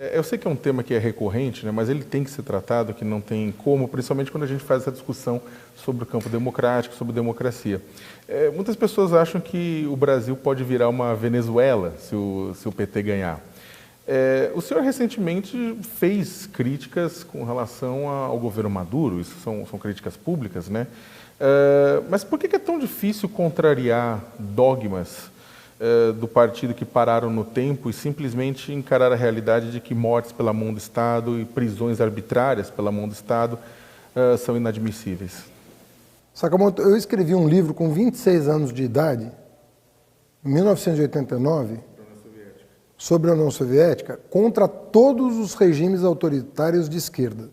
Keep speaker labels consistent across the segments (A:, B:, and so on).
A: Eu sei que é um tema que é recorrente, né, mas ele tem que ser tratado, que não tem como, principalmente quando a gente faz essa discussão sobre o campo democrático, sobre democracia. Muitas pessoas acham que o Brasil pode virar uma Venezuela se o PT ganhar. O senhor recentemente fez críticas com relação ao governo Maduro, isso são críticas públicas, né? Mas por que é tão difícil contrariar dogmas do partido que pararam no tempo e simplesmente encarar a realidade de que mortes pela mão do Estado e prisões arbitrárias pela mão do Estado são inadmissíveis?
B: Sakamoto, eu escrevi um livro com 26 anos de idade, em 1989, sobre a União Soviética, contra todos os regimes autoritários de esquerda.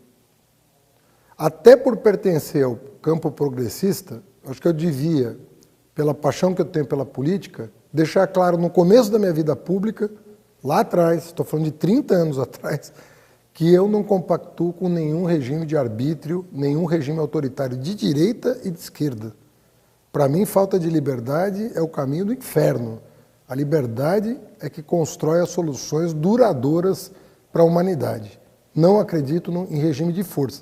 B: Até por pertencer ao campo progressista, acho que eu devia, pela paixão que eu tenho pela política, deixar claro no começo da minha vida pública, lá atrás, estou falando de 30 anos atrás, que eu não compactuo com nenhum regime de arbítrio, nenhum regime autoritário de direita e de esquerda. Para mim, falta de liberdade é o caminho do inferno. A liberdade é que constrói as soluções duradouras para a humanidade. Não acredito em regime de força.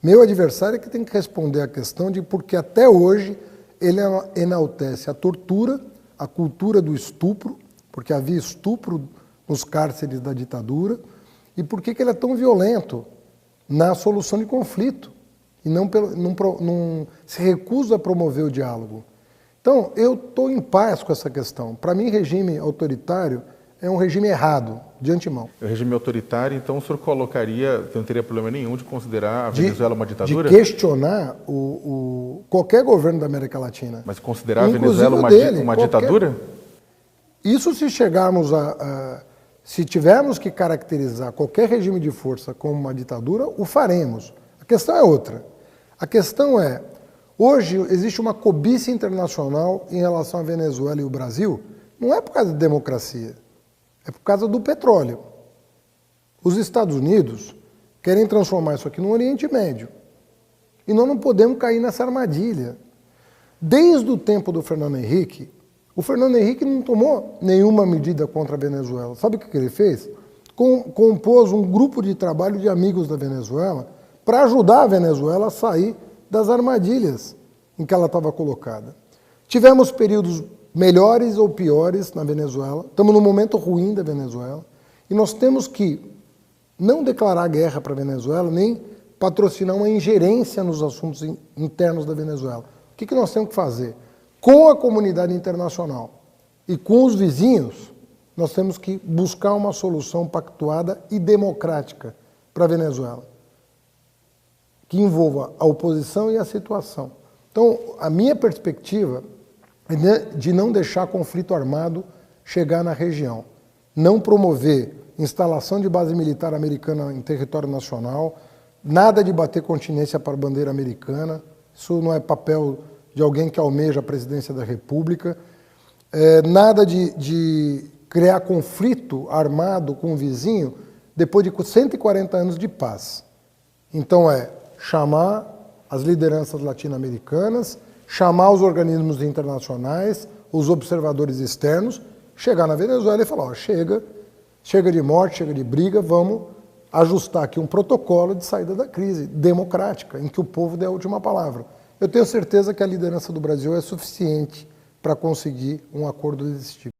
B: Meu adversário é que tem que responder à questão de por que até hoje ele enaltece a tortura, a cultura do estupro, porque havia estupro nos cárceres da ditadura, e por que ele é tão violento na solução de conflito e não se recusa a promover o diálogo. Então, eu estou em paz com essa questão. Para mim, regime autoritário é um regime errado, de antemão.
A: O regime autoritário, então, o senhor colocaria, não teria problema nenhum de considerar a Venezuela uma ditadura?
B: De questionar qualquer governo da América Latina.
A: Mas considerar a Venezuela uma ditadura?
B: Isso se chegarmos se tivermos que caracterizar qualquer regime de força como uma ditadura, o faremos. A questão é outra. A questão é, hoje existe uma cobiça internacional em relação à Venezuela e o Brasil, não é por causa da democracia, é por causa do petróleo. Os Estados Unidos querem transformar isso aqui no Oriente Médio. E nós não podemos cair nessa armadilha. Desde o tempo do Fernando Henrique, o Fernando Henrique não tomou nenhuma medida contra a Venezuela. Sabe o que ele fez? Compôs um grupo de trabalho de amigos da Venezuela para ajudar a Venezuela a sair das armadilhas em que ela estava colocada. Tivemos períodos melhores ou piores na Venezuela, estamos num momento ruim da Venezuela, e nós temos que não declarar guerra para a Venezuela, nem patrocinar uma ingerência nos assuntos internos da Venezuela. O que nós temos que fazer? Com a comunidade internacional e com os vizinhos, nós temos que buscar uma solução pactuada e democrática para a Venezuela, que envolva a oposição e a situação. Então, a minha perspectiva é de não deixar conflito armado chegar na região, não promover instalação de base militar americana em território nacional, nada de bater continência para a bandeira americana, isso não é papel de alguém que almeja a presidência da República, nada de criar conflito armado com o vizinho depois de 140 anos de paz. Então chamar as lideranças latino-americanas, chamar os organismos internacionais, os observadores externos, chegar na Venezuela e falar, chega de morte, chega de briga, vamos ajustar aqui um protocolo de saída da crise democrática, em que o povo dê a última palavra. Eu tenho certeza que a liderança do Brasil é suficiente para conseguir um acordo desse tipo.